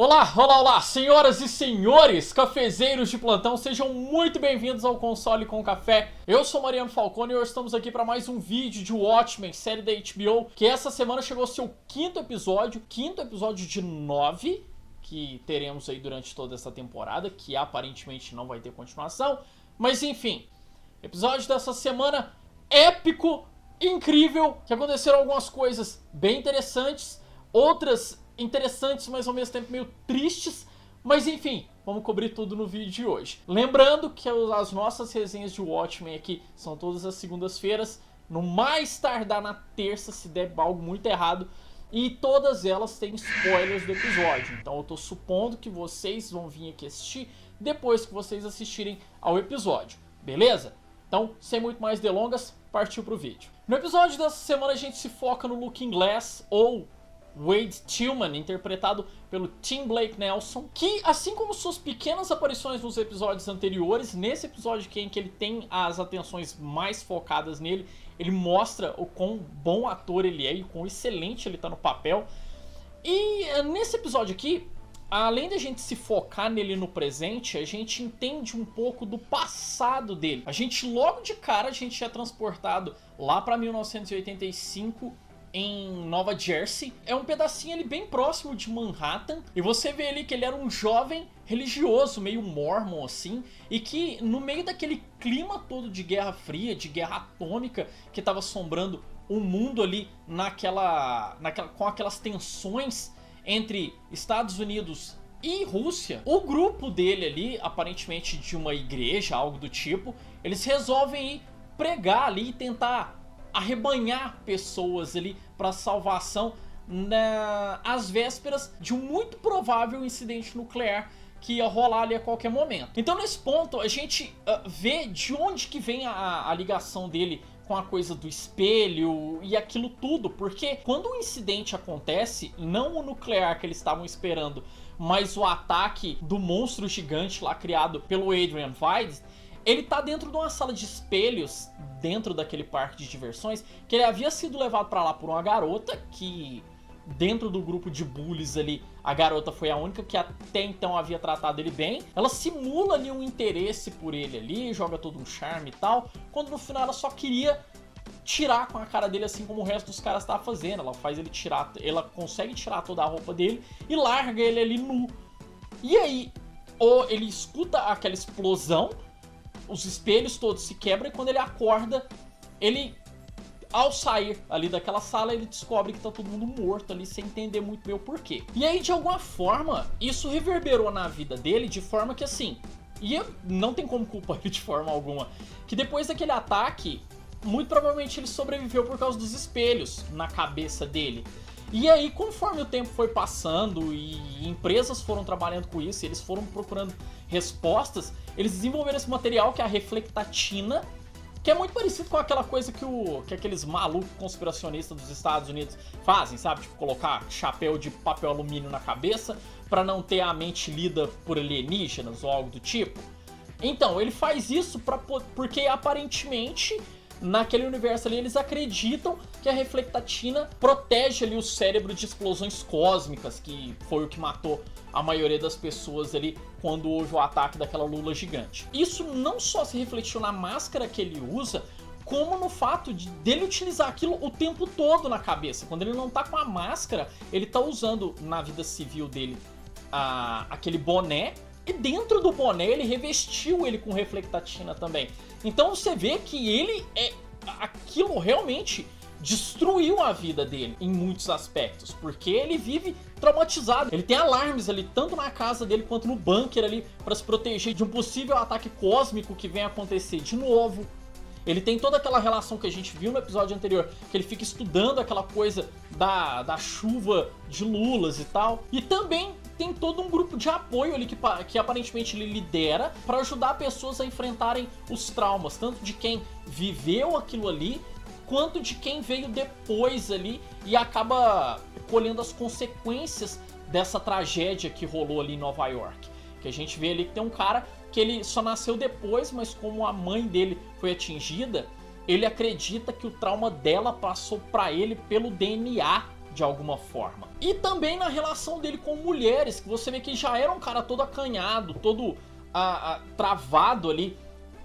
Olá, olá, olá, senhoras e senhores, cafezeiros de plantão, sejam muito bem-vindos ao Console com Café. Eu sou Mariano Falcone e hoje estamos aqui para mais um vídeo de Watchmen, série da HBO, que essa semana chegou ao seu quinto episódio de 9, que teremos aí durante toda essa temporada, que aparentemente não vai ter continuação, mas enfim, episódio dessa semana épico, incrível, que aconteceram algumas coisas bem interessantes, outras interessantes, mas ao mesmo tempo meio tristes. Mas enfim, vamos cobrir tudo no vídeo de hoje. Lembrando que as nossas resenhas de Watchmen aqui são todas as segundas-feiras, no mais tardar na terça, se der algo muito errado. E todas elas têm spoilers do episódio. Então eu tô supondo que vocês vão vir aqui assistir depois que vocês assistirem ao episódio. Beleza? Então, sem muito mais delongas, partiu pro vídeo. No episódio dessa semana a gente se foca no Looking Glass, ou Wade Tillman, interpretado pelo Tim Blake Nelson, que, assim como suas pequenas aparições nos episódios anteriores, nesse episódio aqui em que ele tem as atenções mais focadas nele, ele mostra o quão bom ator ele é e o quão excelente ele tá no papel. E nesse episódio aqui, além de a gente se focar nele no presente, a gente entende um pouco do passado dele. A gente, logo de cara, a gente é transportado lá pra 1985, em Nova Jersey. É um pedacinho ali bem próximo de Manhattan. E você vê ali que ele era um jovem religioso, meio mormon assim. E que no meio daquele clima todo de Guerra Fria, de guerra atômica, que estava assombrando o mundo ali com aquelas tensões entre Estados Unidos e Rússia, o grupo dele ali, aparentemente de uma igreja, algo do tipo, eles resolvem ir pregar ali e tentar arrebanhar pessoas ali para salvação às vésperas de um muito provável incidente nuclear que ia rolar ali a qualquer momento. Então nesse ponto a gente vê de onde que vem a ligação dele com a coisa do espelho e aquilo tudo, porque quando o incidente acontece, não o nuclear que eles estavam esperando, mas o ataque do monstro gigante lá criado pelo Adrian Veidt, ele tá dentro de uma sala de espelhos, dentro daquele parque de diversões, que ele havia sido levado pra lá por uma garota, que dentro do grupo de bullies ali, a garota foi a única que até então havia tratado ele bem. Ela simula ali um interesse por ele ali, joga todo um charme e tal, quando no final ela só queria tirar com a cara dele, assim como o resto dos caras estavam fazendo. Ela faz ele tirar, ela consegue tirar toda a roupa dele e larga ele ali nu. E aí, ele escuta aquela explosão, os espelhos todos se quebram e quando ele acorda, ele, ao sair ali daquela sala, ele descobre que tá todo mundo morto ali, sem entender muito bem o porquê. E aí, de alguma forma, isso reverberou na vida dele de forma que assim, e não tem como culpar ele de forma alguma, que depois daquele ataque, muito provavelmente ele sobreviveu por causa dos espelhos na cabeça dele. E aí, conforme o tempo foi passando e empresas foram trabalhando com isso, e eles foram procurando respostas, eles desenvolveram esse material que é a reflectatina, que é muito parecido com aquela coisa que aqueles malucos conspiracionistas dos Estados Unidos fazem, sabe? Tipo, colocar chapéu de papel alumínio na cabeça para não ter a mente lida por alienígenas ou algo do tipo. Então, ele faz isso porque aparentemente naquele universo ali, eles acreditam que a reflectatina protege ali o cérebro de explosões cósmicas, que foi o que matou a maioria das pessoas ali quando houve o ataque daquela lula gigante. Isso não só se refletiu na máscara que ele usa, como no fato dele utilizar aquilo o tempo todo na cabeça. Quando ele não tá com a máscara, ele tá usando na vida civil dele aquele boné, e dentro do boné ele revestiu ele com reflectatina também. Então você vê que aquilo realmente destruiu a vida dele em muitos aspectos, porque ele vive traumatizado. Ele tem alarmes ali, tanto na casa dele quanto no bunker ali, para se proteger de um possível ataque cósmico que venha acontecer de novo. Ele tem toda aquela relação que a gente viu no episódio anterior, que ele fica estudando aquela coisa da chuva de lulas e tal. E também tem todo um grupo de apoio ali que aparentemente ele lidera para ajudar pessoas a enfrentarem os traumas, tanto de quem viveu aquilo ali, quanto de quem veio depois ali e acaba colhendo as consequências dessa tragédia que rolou ali em Nova York. Que a gente vê ali que tem um cara que ele só nasceu depois, mas como a mãe dele foi atingida, ele acredita que o trauma dela passou para ele pelo DNA de alguma forma. E também na relação dele com mulheres, que você vê que já era um cara todo acanhado, todo travado ali.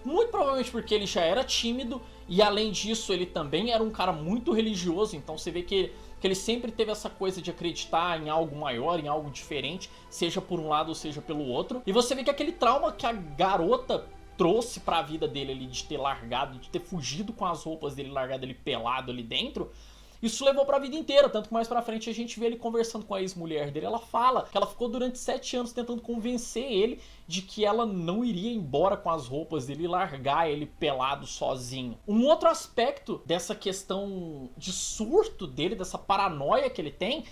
Muito provavelmente porque ele já era tímido e além disso ele também era um cara muito religioso. Então você vê que ele sempre teve essa coisa de acreditar em algo maior, em algo diferente, seja por um lado ou seja pelo outro. E você vê que aquele trauma que a garota trouxe pra vida dele ali, de ter largado, de ter fugido com as roupas dele, largado ele pelado ali dentro, isso levou pra vida inteira, tanto que mais pra frente a gente vê ele conversando com a ex-mulher dele. Ela fala que ela ficou durante 7 anos tentando convencer ele de que ela não iria embora com as roupas dele e largar ele pelado sozinho. Um outro aspecto dessa questão de surto dele, dessa paranoia que ele tem,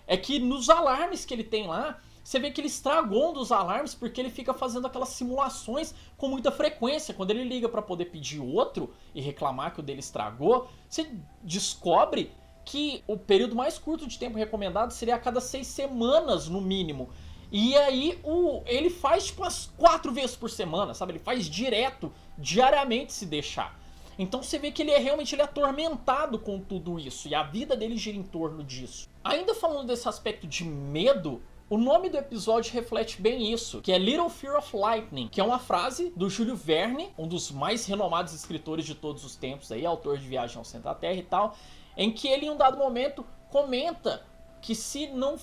é que nos alarmes que ele tem lá, você vê que ele estragou um dos alarmes porque ele fica fazendo aquelas simulações com muita frequência. Quando ele liga pra poder pedir outro e reclamar que o dele estragou, você descobre que o período mais curto de tempo recomendado seria a cada 6 semanas no mínimo. E aí ele faz tipo umas 4 vezes por semana, sabe? Ele faz direto, diariamente se deixar. Então você vê que ele é realmente atormentado com tudo isso. E a vida dele gira em torno disso. Ainda falando desse aspecto de medo, o nome do episódio reflete bem isso, que é Little Fear of Lightning, que é uma frase do Júlio Verne, um dos mais renomados escritores de todos os tempos, aí, autor de Viagem ao Centro da Terra e tal, em que ele em um dado momento comenta que se não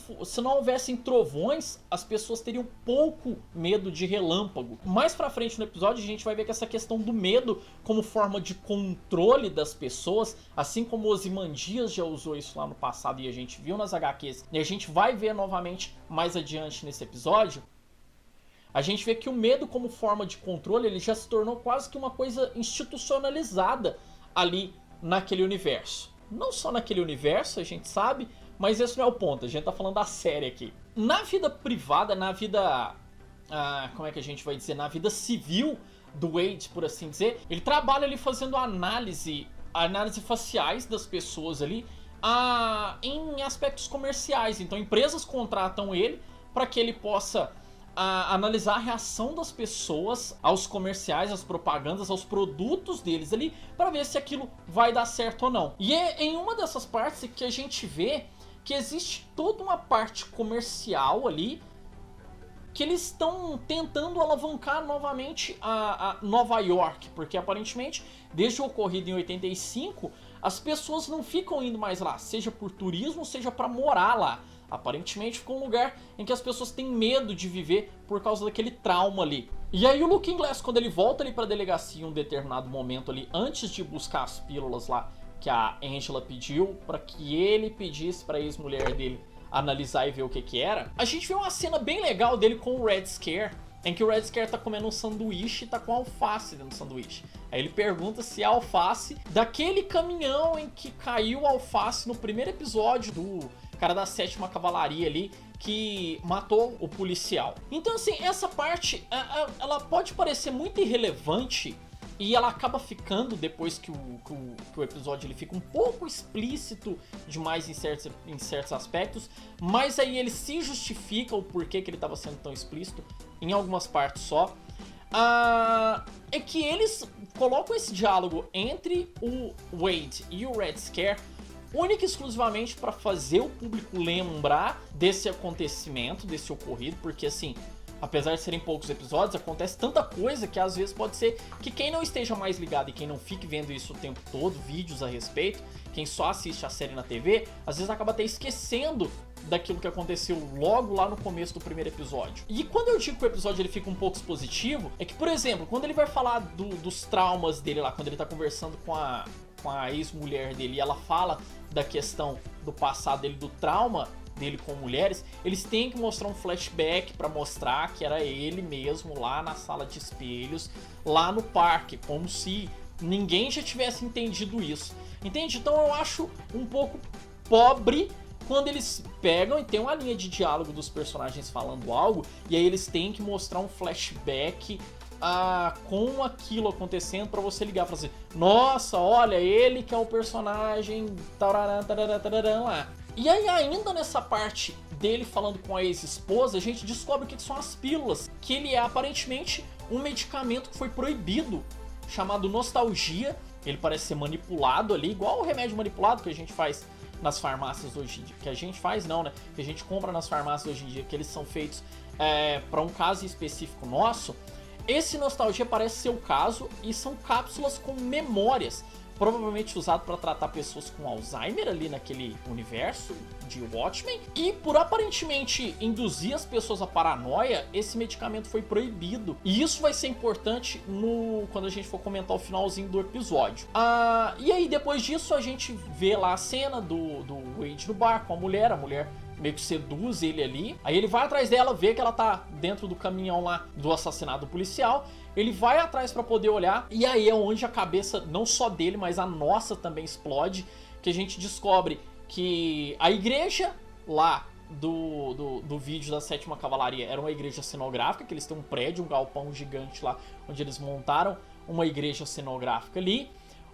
houvessem trovões, as pessoas teriam pouco medo de relâmpago. Mais pra frente no episódio a gente vai ver que essa questão do medo como forma de controle das pessoas, assim como Ozymandias já usou isso lá no passado e a gente viu nas HQs, e a gente vai ver novamente mais adiante nesse episódio, a gente vê que o medo como forma de controle ele já se tornou quase que uma coisa institucionalizada ali naquele universo. Não só naquele universo, a gente sabe, mas esse não é o ponto, a gente tá falando da série aqui. Na vida privada, na vida... como é que a gente vai dizer? Na vida civil do Wade, por assim dizer, ele trabalha ali fazendo análise faciais das pessoas ali em aspectos comerciais. Então empresas contratam ele para que ele possa analisar a reação das pessoas aos comerciais, às propagandas, aos produtos deles ali, para ver se aquilo vai dar certo ou não. E é em uma dessas partes que a gente vê que existe toda uma parte comercial ali que eles estão tentando alavancar novamente a Nova York, porque aparentemente desde o ocorrido em 85 as pessoas não ficam indo mais lá, seja por turismo, seja para morar lá. Aparentemente ficou um lugar em que as pessoas têm medo de viver por causa daquele trauma ali. E aí o Looking Glass, quando ele volta ali pra delegacia em um determinado momento ali, antes de buscar as pílulas lá que a Angela pediu, pra que ele pedisse pra ex-mulher dele analisar e ver o que era, a gente vê uma cena bem legal dele com o Red Scare, em que o Red Scare tá comendo um sanduíche e tá com alface dentro do sanduíche. Aí ele pergunta se é alface daquele caminhão em que caiu alface no primeiro episódio do cara da 7ª Cavalaria ali, que matou o policial. Então assim, essa parte, ela pode parecer muito irrelevante, e ela acaba ficando, depois que o episódio ele fica um pouco explícito demais em certos aspectos, mas aí ele se justifica o porquê que ele estava sendo tão explícito, em algumas partes só. É que eles colocam esse diálogo entre o Wade e o Red Scare única e exclusivamente para fazer o público lembrar desse acontecimento, desse ocorrido, porque assim, apesar de serem poucos episódios, acontece tanta coisa que às vezes pode ser que quem não esteja mais ligado e quem não fique vendo isso o tempo todo, vídeos a respeito, quem só assiste a série na TV, às vezes acaba até esquecendo daquilo que aconteceu logo lá no começo do primeiro episódio. E quando eu digo que o episódio ele fica um pouco expositivo, é que, por exemplo, quando ele vai falar dos traumas dele lá, quando ele tá conversando com a ex-mulher dele e ela fala da questão do passado dele, do trauma dele com mulheres, eles têm que mostrar um flashback pra mostrar que era ele mesmo lá na sala de espelhos, lá no parque, como se ninguém já tivesse entendido isso. Entende? Então eu acho um pouco pobre quando eles pegam e tem uma linha de diálogo dos personagens falando algo, e aí eles têm que mostrar um flashback com aquilo acontecendo pra você ligar e falar assim, nossa, olha, ele que é o personagem lá. E aí ainda nessa parte dele falando com a ex-esposa, a gente descobre o que são as pílulas, que ele é aparentemente um medicamento que foi proibido, chamado Nostalgia. Ele parece ser manipulado ali, igual o remédio manipulado que a gente faz nas farmácias hoje em dia, que a gente faz não, né? Que a gente compra nas farmácias hoje em dia, que eles são feitos para um caso específico nosso. Esse Nostalgia parece ser o caso e são cápsulas com memórias, provavelmente usado para tratar pessoas com Alzheimer ali naquele universo de Watchmen. E por aparentemente induzir as pessoas à paranoia, esse medicamento foi proibido. E isso vai ser importante quando a gente for comentar o finalzinho do episódio. E aí depois disso a gente vê lá a cena do Wade no bar com a mulher meio que seduz ele ali. Aí ele vai atrás dela, vê que ela tá dentro do caminhão lá do assassinato policial. Ele vai atrás pra poder olhar. E aí é onde a cabeça, não só dele, mas a nossa também explode. Que a gente descobre que a igreja lá do vídeo da 7ª Cavalaria era uma igreja cenográfica. Que eles têm um prédio, um galpão gigante lá, onde eles montaram uma igreja cenográfica ali.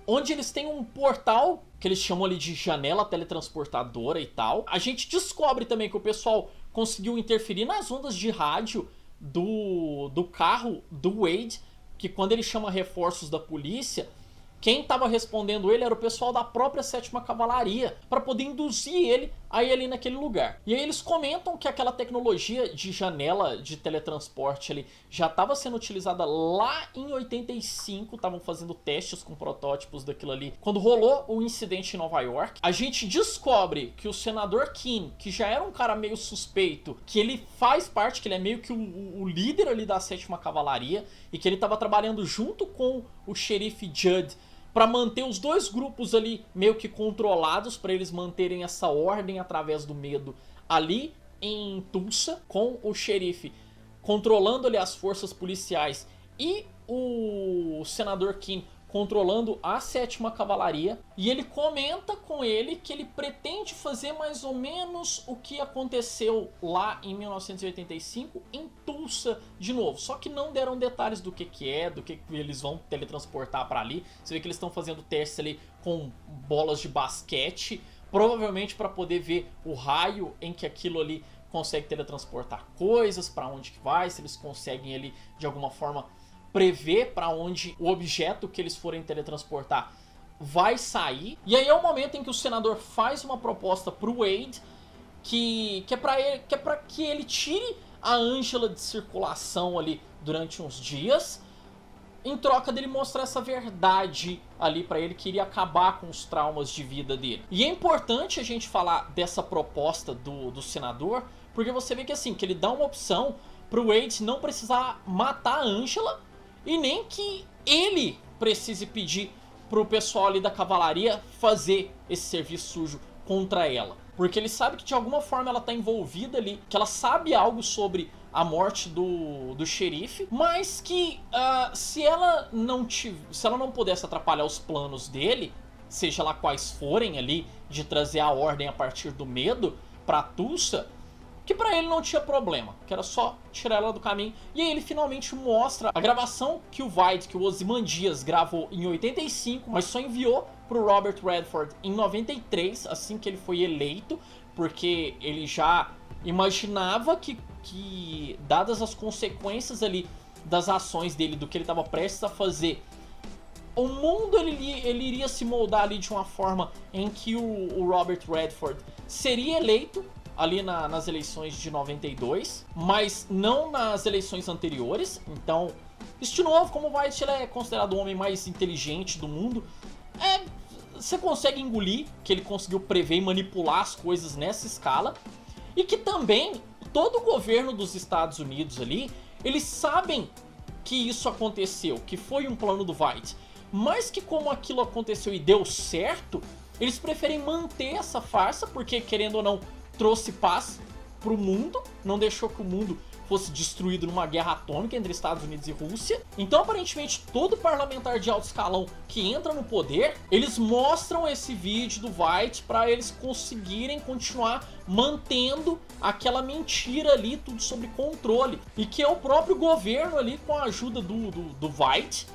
Onde eles têm um portal, que eles chamam ali de janela teletransportadora e tal. A gente descobre também que o pessoal conseguiu interferir nas ondas de rádio do carro do Wade, que quando ele chama reforços da polícia, quem estava respondendo ele era o pessoal da própria 7ª Cavalaria, para poder induzir ele a ir ali naquele lugar. E aí eles comentam que aquela tecnologia de janela de teletransporte ali já estava sendo utilizada lá em 85, estavam fazendo testes com protótipos daquilo ali. Quando rolou o incidente em Nova York, a gente descobre que o senador Keene, que já era um cara meio suspeito, que ele faz parte, que ele é meio que o líder ali da 7ª Cavalaria, e que ele estava trabalhando junto com o xerife Judd para manter os dois grupos ali meio que controlados, para eles manterem essa ordem através do medo ali em Tulsa, com o xerife controlando ali as forças policiais e o senador Keene controlando a 7ª Cavalaria. E ele comenta com ele que ele pretende fazer mais ou menos o que aconteceu lá em 1985 em Tulsa de novo. Só que não deram detalhes do que é, do que eles vão teletransportar para ali. Você vê que eles estão fazendo testes ali com bolas de basquete, provavelmente para poder ver o raio em que aquilo ali consegue teletransportar coisas, para onde que vai, se eles conseguem ali de alguma forma prever para onde o objeto que eles forem teletransportar vai sair. E aí é o momento em que o senador faz uma proposta pro Wade que é para que ele tire a Angela de circulação ali durante uns dias, em troca dele mostrar essa verdade ali pra ele, que iria acabar com os traumas de vida dele. E é importante a gente falar dessa proposta do senador, porque você vê que assim, que ele dá uma opção pro Wade não precisar matar a Angela, e nem que ele precise pedir pro pessoal ali da cavalaria fazer esse serviço sujo contra ela. Porque ele sabe que de alguma forma ela tá envolvida ali, que ela sabe algo sobre a morte do xerife, mas que se ela não pudesse atrapalhar os planos dele, seja lá quais forem ali, de trazer a ordem a partir do medo pra Tulsa, que pra ele não tinha problema, que era só tirar ela do caminho. E aí ele finalmente mostra a gravação que o Ozymandias gravou em 85, mas só enviou pro Robert Redford em 93, assim que ele foi eleito, porque ele já imaginava que dadas as consequências ali das ações dele, do que ele estava prestes a fazer, o mundo ele iria se moldar ali de uma forma em que o Robert Redford seria eleito ali nas eleições de 92, mas não nas eleições anteriores. Então, isso de novo, como o White ele é considerado o homem mais inteligente do mundo, você consegue engolir que ele conseguiu prever e manipular as coisas nessa escala, e que também todo o governo dos Estados Unidos ali, eles sabem que isso aconteceu, que foi um plano do White, mas que como aquilo aconteceu e deu certo, eles preferem manter essa farsa, porque querendo ou não, trouxe paz pro mundo, não deixou que o mundo fosse destruído numa guerra atômica entre Estados Unidos e Rússia. Então aparentemente todo parlamentar de alto escalão que entra no poder, eles mostram esse vídeo do White para eles conseguirem continuar mantendo aquela mentira ali, tudo sob controle. E que é o próprio governo ali, com a ajuda do White,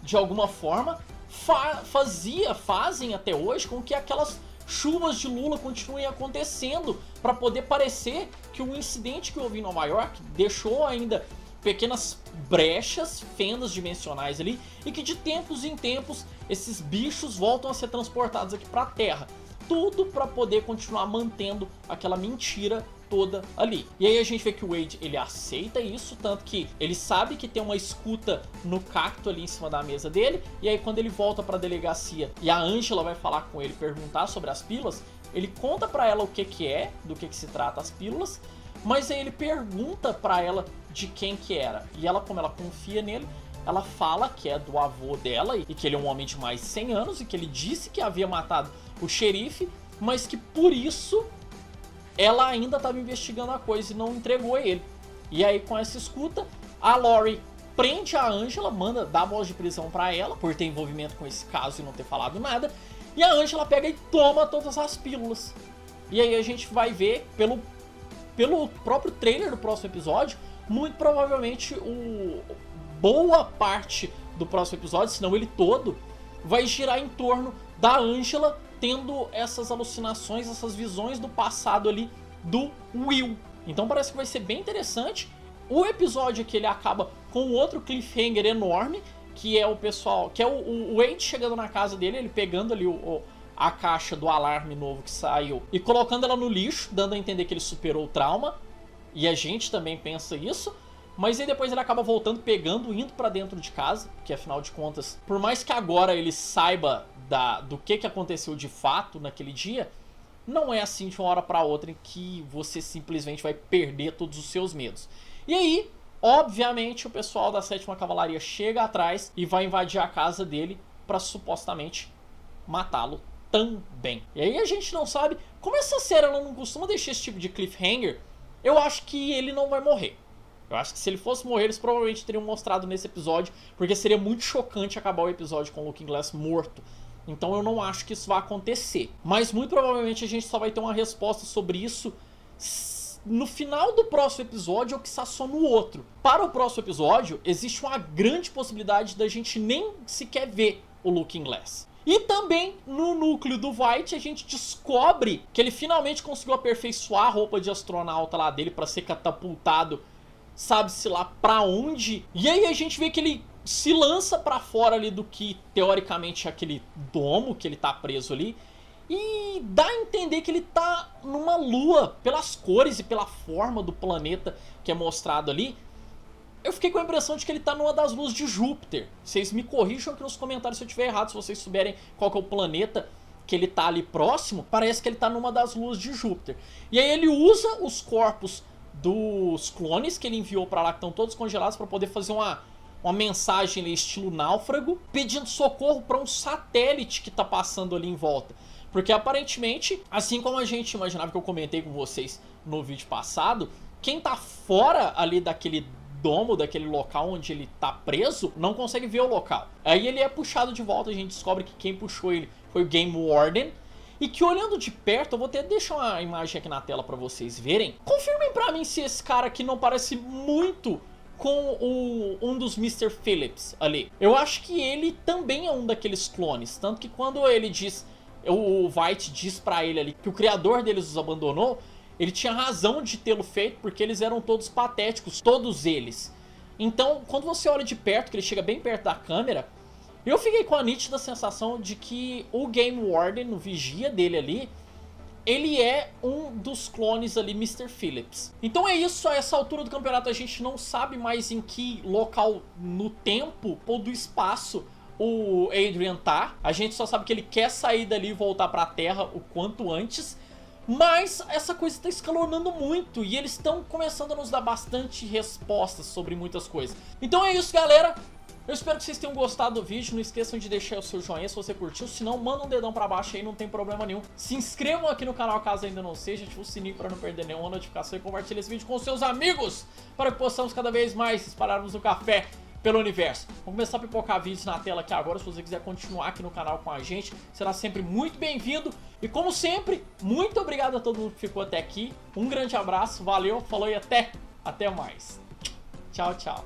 de alguma forma, fazem até hoje com que aquelas chuvas de Lula continuem acontecendo, para poder parecer que o incidente que houve em Nova York deixou ainda pequenas brechas, fendas dimensionais ali, e que de tempos em tempos esses bichos voltam a ser transportados aqui para a Terra. tudo pra poder continuar mantendo aquela mentira toda ali. E aí a gente vê que o Wade, ele aceita isso, tanto que ele sabe que tem uma escuta no cacto ali em cima da mesa dele, e aí quando ele volta pra delegacia e a Angela vai falar com ele, perguntar sobre as pílulas, ele conta pra ela o que é, do que se trata as pílulas, mas aí ele pergunta pra ela de quem que era, e ela, como ela confia nele, ela fala que é do avô dela e que ele é um homem de mais de 100 anos e que ele disse que havia matado o xerife, mas que por isso ela ainda estava investigando a coisa e não entregou ele. E aí, com essa escuta, a Lori prende a Angela, dá voz de prisão pra ela por ter envolvimento com esse caso e não ter falado nada. E a Angela pega e toma todas as pílulas. E aí a gente vai ver pelo próprio trailer do próximo episódio, muito provavelmente boa parte do próximo episódio, se não ele todo, vai girar em torno da Angela tendo essas alucinações, essas visões do passado ali do Will. Então parece que vai ser bem interessante. O episódio aqui ele acaba com outro cliffhanger enorme, que é o pessoal, que é o Wade chegando na casa dele, ele pegando ali a caixa do alarme novo que saiu e colocando ela no lixo, dando a entender que ele superou o trauma. E a gente também pensa isso. Mas aí depois ele acaba voltando, pegando, indo pra dentro de casa, que afinal de contas, por mais que agora ele saiba do que aconteceu de fato naquele dia, não é assim de uma hora pra outra em que você simplesmente vai perder todos os seus medos. E aí, obviamente, o pessoal da 7ª Cavalaria chega atrás e vai invadir a casa dele pra supostamente matá-lo também. E aí a gente não sabe, como essa série ela não costuma deixar esse tipo de cliffhanger, eu acho que ele não vai morrer. Eu acho que se ele fosse morrer, eles provavelmente teriam mostrado nesse episódio, porque seria muito chocante acabar o episódio com o Looking Glass morto. Então eu não acho que isso vai acontecer. Mas muito provavelmente a gente só vai ter uma resposta sobre isso no final do próximo episódio ou quiçá só no outro. Para o próximo episódio, existe uma grande possibilidade da gente nem sequer ver o Looking Glass. E também no núcleo do Veidt a gente descobre que ele finalmente conseguiu aperfeiçoar a roupa de astronauta lá dele para ser catapultado, sabe-se lá pra onde. E aí a gente vê que ele se lança pra fora ali do que teoricamente é aquele domo que ele tá preso ali. E dá a entender que ele tá numa lua, pelas cores e pela forma do planeta que é mostrado ali. Eu fiquei com a impressão de que ele tá numa das luas de Júpiter. Vocês me corrijam aqui nos comentários se eu estiver errado, se vocês souberem qual que é o planeta que ele tá ali próximo. Parece que ele tá numa das luas de Júpiter. E aí ele usa os corpos dos clones que ele enviou pra lá, que estão todos congelados, pra poder fazer uma mensagem ali, estilo náufrago, pedindo socorro pra um satélite que tá passando ali em volta. Porque aparentemente, assim como a gente imaginava, que eu comentei com vocês no vídeo passado, quem tá fora ali daquele domo, daquele local onde ele tá preso, não consegue ver o local. Aí ele é puxado de volta, a gente descobre que quem puxou ele foi o Game Warden. E que olhando de perto, eu vou até deixar uma imagem aqui na tela pra vocês verem. Confirmem pra mim se esse cara aqui não parece muito com um dos Mr. Phillips ali. Eu acho que ele também é um daqueles clones. Tanto que quando ele diz, o Veidt diz pra ele ali que o criador deles os abandonou, ele tinha razão de tê-lo feito, porque eles eram todos patéticos, todos eles. Então, quando você olha de perto, que ele chega bem perto da câmera, eu fiquei com a nítida sensação de que o Game Warden, no vigia dele ali, ele é um dos clones ali, Mr. Phillips. Então é isso, a essa altura do campeonato a gente não sabe mais em que local no tempo ou do espaço o Adrian tá. A gente só sabe que ele quer sair dali e voltar pra Terra o quanto antes. Mas essa coisa está escalonando muito e eles estão começando a nos dar bastante respostas sobre muitas coisas. Então é isso, galera. Eu espero que vocês tenham gostado do vídeo. Não esqueçam de deixar o seu joinha se você curtiu. Se não, manda um dedão pra baixo aí, não tem problema nenhum. Se inscrevam aqui no canal caso ainda não seja. Ative o sininho para não perder nenhuma notificação. E compartilhe esse vídeo com seus amigos, para que possamos cada vez mais espalharmos o café pelo universo. Vamos começar a pipocar vídeos na tela aqui agora. Se você quiser continuar aqui no canal com a gente, será sempre muito bem-vindo. E como sempre, muito obrigado a todo mundo que ficou até aqui. Um grande abraço, valeu, falou e até mais. Tchau, tchau.